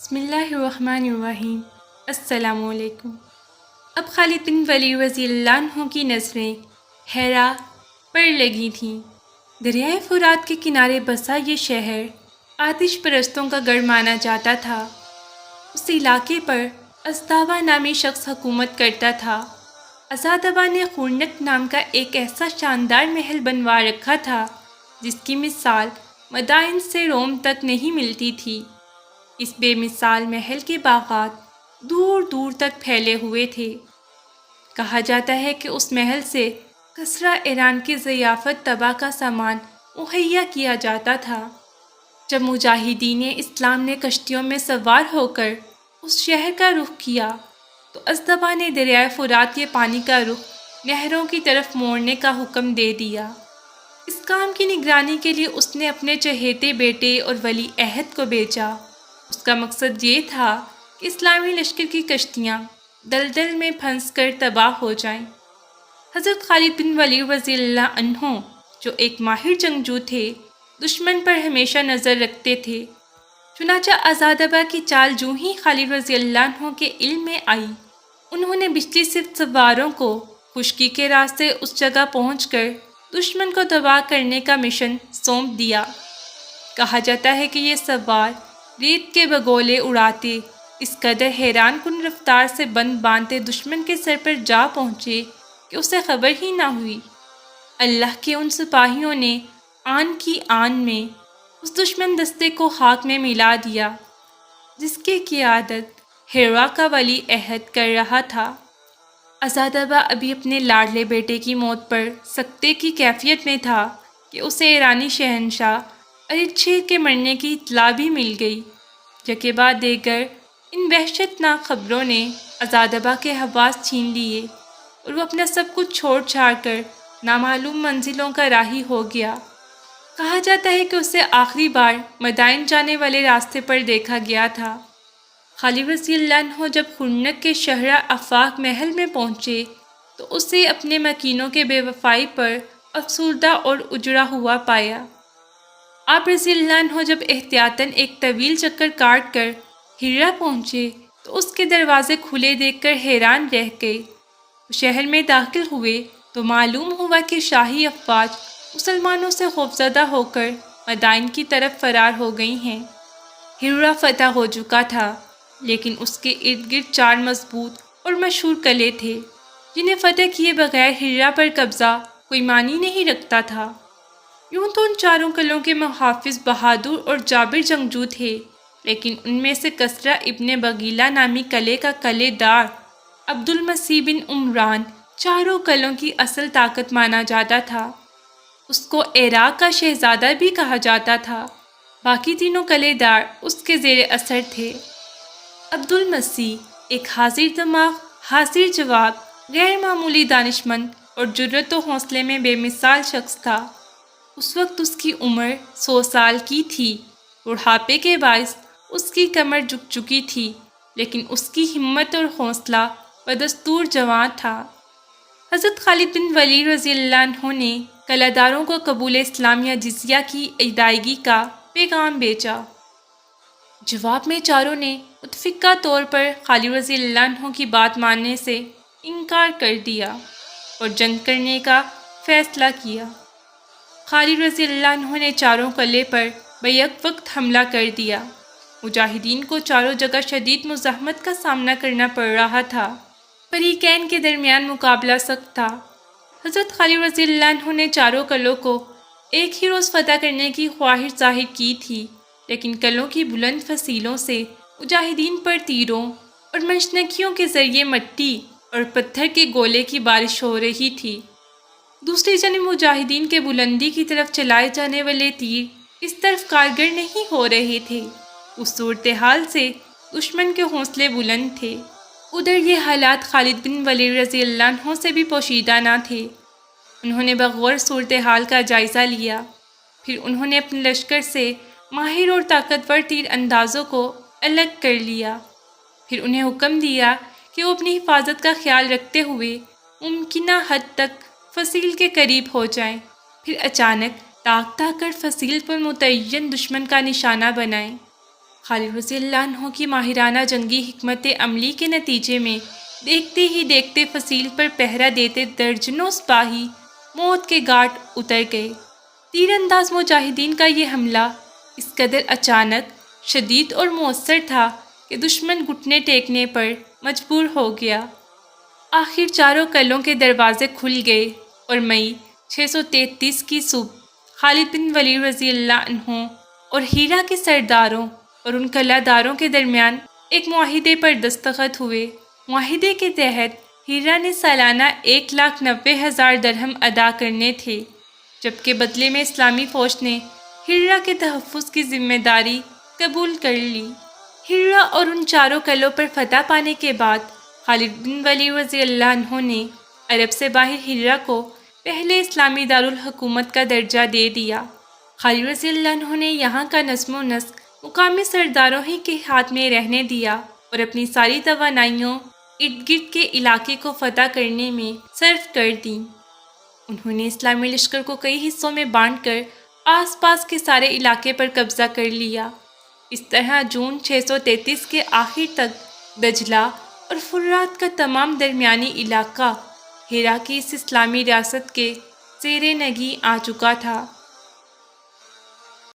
بسم اللہ الرحمن الرحیم۔ السلام علیکم۔ اب خالد بن ولید رضی اللہ عنہ کی نظریں حرا پر لگی تھیں۔ دریائے فرات کے کنارے بسا یہ شہر آتش پرستوں کا گڑھ مانا جاتا تھا۔ اس علاقے پر ازدابہ نامی شخص حکومت کرتا تھا۔ ازادبہ نے خورنک نام کا ایک ایسا شاندار محل بنوا رکھا تھا جس کی مثال مدائن سے روم تک نہیں ملتی تھی۔ اس بے مثال محل کے باغات دور دور تک پھیلے ہوئے تھے۔ کہا جاتا ہے کہ اس محل سے کسریٰ ایران کی ضیافت طبع کا سامان مہیا کیا جاتا تھا۔ جب مجاہدین اسلام نے کشتیوں میں سوار ہو کر اس شہر کا رخ کیا تو ازدبہ نے دریائے فرات کے پانی کا رخ نہروں کی طرف موڑنے کا حکم دے دیا۔ اس کام کی نگرانی کے لیے اس نے اپنے چہیتے بیٹے اور ولی عہد کو بھیجا۔ اس کا مقصد یہ تھا کہ اسلامی لشکر کی کشتیاں دلدل میں پھنس کر تباہ ہو جائیں۔ حضرت خالد بن ولید رضی اللہ عنہ جو ایک ماہر جنگجو تھے، دشمن پر ہمیشہ نظر رکھتے تھے۔ چنانچہ ازادبہ کی چال جو ہی خالد رضی اللہ عنہ کے علم میں آئی، انہوں نے بجلی صفت سواروں کو خشکی کے راستے اس جگہ پہنچ کر دشمن کو تباہ کرنے کا مشن سونپ دیا۔ کہا جاتا ہے کہ یہ سوار ریت کے بگولے اڑاتے اس قدر حیران کن رفتار سے بند باندھتے دشمن کے سر پر جا پہنچے کہ اسے خبر ہی نہ ہوئی۔ اللہ کے ان سپاہیوں نے آن کی آن میں اس دشمن دستے کو خاک میں ملا دیا جس کی قیادت حرا کا ولی عہد کر رہا تھا۔ ازادبہ ابھی اپنے لاڈلے بیٹے کی موت پر سکتے کی کیفیت میں تھا کہ اسے ایرانی شہنشاہ اردشیر کے مرنے کی اطلاع بھی مل گئی۔ یکے بعد دیگر ان وحشت ناک خبروں نے ازادبہ کے حواس چھین لیے اور وہ اپنا سب کچھ چھوڑ چھاڑ کر نامعلوم منزلوں کا راہی ہو گیا۔ کہا جاتا ہے کہ اسے آخری بار مدائن جانے والے راستے پر دیکھا گیا تھا۔ خالد رضی اللہ عنہ جب خرنک کے شہرہ آفاق محل میں پہنچے تو اسے اپنے مکینوں کے بے وفائی پر افسردہ اور اجڑا ہوا پایا۔ آپ رضی اللہ عنہ جب احتیاطاً ایک طویل چکر کاٹ کر ہرا پہنچے تو اس کے دروازے کھلے دیکھ کر حیران رہ گئے۔ شہر میں داخل ہوئے تو معلوم ہوا کہ شاہی افواج مسلمانوں سے خوفزدہ ہو کر مدائن کی طرف فرار ہو گئی ہیں۔ ہرا فتح ہو چکا تھا، لیکن اس کے ارد گرد 4 مضبوط اور مشہور قلعے تھے جنہیں فتح کیے بغیر ہرا پر قبضہ کوئی معنی نہیں رکھتا تھا۔ یوں تو ان 4 قلعوں کے محافظ بہادر اور جابر جنگجو تھے، لیکن ان میں سے کسریٰ ابن بغیلہ نامی قلعے کا قلعے دار عبد المسیح بن عمران 4 قلعوں کی اصل طاقت مانا جاتا تھا۔ اس کو عراق کا شہزادہ بھی کہا جاتا تھا۔ باقی 3 قلعے دار اس کے زیر اثر تھے۔ عبد المسیح ایک حاضر دماغ، حاضر جواب، غیر معمولی دانشمند اور جرأت و حوصلے میں بے مثال شخص تھا۔ اس وقت اس کی عمر 100 سال کی تھی۔ بڑھاپے کے باعث اس کی کمر جھک چکی تھی، لیکن اس کی ہمت اور حوصلہ بدستور جواں تھا۔ حضرت خالد بن ولید رضی اللہ عنہ نے قلعہ داروں کو قبول اسلام یا جزیہ کی ادائیگی کا پیغام بھیجا۔ جواب میں 4 نے متفقہ طور پر خالد رضی اللہ عنہ کی بات ماننے سے انکار کر دیا اور جنگ کرنے کا فیصلہ کیا۔ خالد رضی اللہ عنہ نے 4 قلعے پر بیک وقت حملہ کر دیا۔ مجاہدین کو 4 جگہ شدید مزاحمت کا سامنا کرنا پڑ رہا تھا۔ فریقین کے درمیان مقابلہ سخت تھا۔ حضرت خالد رضی اللہ عنہ نے 4 قلعوں کو ایک ہی روز فتح کرنے کی خواہش ظاہر کی تھی، لیکن قلعوں کی بلند فصیلوں سے مجاہدین پر تیروں اور منشنقیوں کے ذریعے مٹی اور پتھر کے گولے کی بارش ہو رہی تھی۔ دوسری جانب مجاہدین کے بلندی کی طرف چلائے جانے والے تیر اس طرف کارگر نہیں ہو رہے تھے۔ اس صورتحال سے دشمن کے حوصلے بلند تھے۔ ادھر یہ حالات خالد بن ولید رضی اللہ عنہ سے بھی پوشیدہ نہ تھے۔ انہوں نے بغور صورتحال کا جائزہ لیا، پھر انہوں نے اپنے لشکر سے ماہر اور طاقتور تیر اندازوں کو الگ کر لیا۔ پھر انہیں حکم دیا کہ وہ اپنی حفاظت کا خیال رکھتے ہوئے ممکنہ حد تک فصیل کے قریب ہو جائیں، پھر اچانک تاک کر فصیل پر متعین دشمن کا نشانہ بنائیں۔ خالد رضی اللہ عنہ کی ماہرانہ جنگی حکمت عملی کے نتیجے میں دیکھتے ہی دیکھتے فصیل پر پہرا دیتے درجنوں سپاہی موت کے گھاٹ اتر گئے۔ تیر انداز مجاہدین کا یہ حملہ اس قدر اچانک، شدید اور مؤثر تھا کہ دشمن گھٹنے ٹیکنے پر مجبور ہو گیا۔ آخر چاروں قلعوں کے دروازے کھل گئے اور مئی 633 کی صبح خالد بن ولید رضی اللہ عنہ اور ہیرا کے سرداروں اور ان قلعہ داروں کے درمیان ایک معاہدے پر دستخط ہوئے۔ معاہدے کے تحت ہیرا نے سالانہ 1,90,000 درہم ادا کرنے تھے، جبکہ بدلے میں اسلامی فوج نے ہیرا کے تحفظ کی ذمہ داری قبول کر لی۔ ہیرا اور ان چاروں قلعوں پر فتح پانے کے بعد خالد بن ولید رضی اللہ عنہ نے عرب سے باہر ہیرا کو پہلے اسلامی دارالحکومت کا درجہ دے دیا۔ خالد رضی اللہ عنہ نے یہاں کا نظم و نسق مقامی سرداروں ہی کے ہاتھ میں رہنے دیا اور اپنی ساری توانائیوں ارد گرد کے علاقے کو فتح کرنے میں صرف کر دیں۔ انہوں نے اسلامی لشکر کو کئی حصوں میں بانٹ کر آس پاس کے سارے علاقے پر قبضہ کر لیا۔ اس طرح جون 633 کے آخر تک دجلہ اور فرات کا تمام درمیانی علاقہ ہیرا کی اس اسلامی ریاست کے زیر نگیں آ چکا تھا۔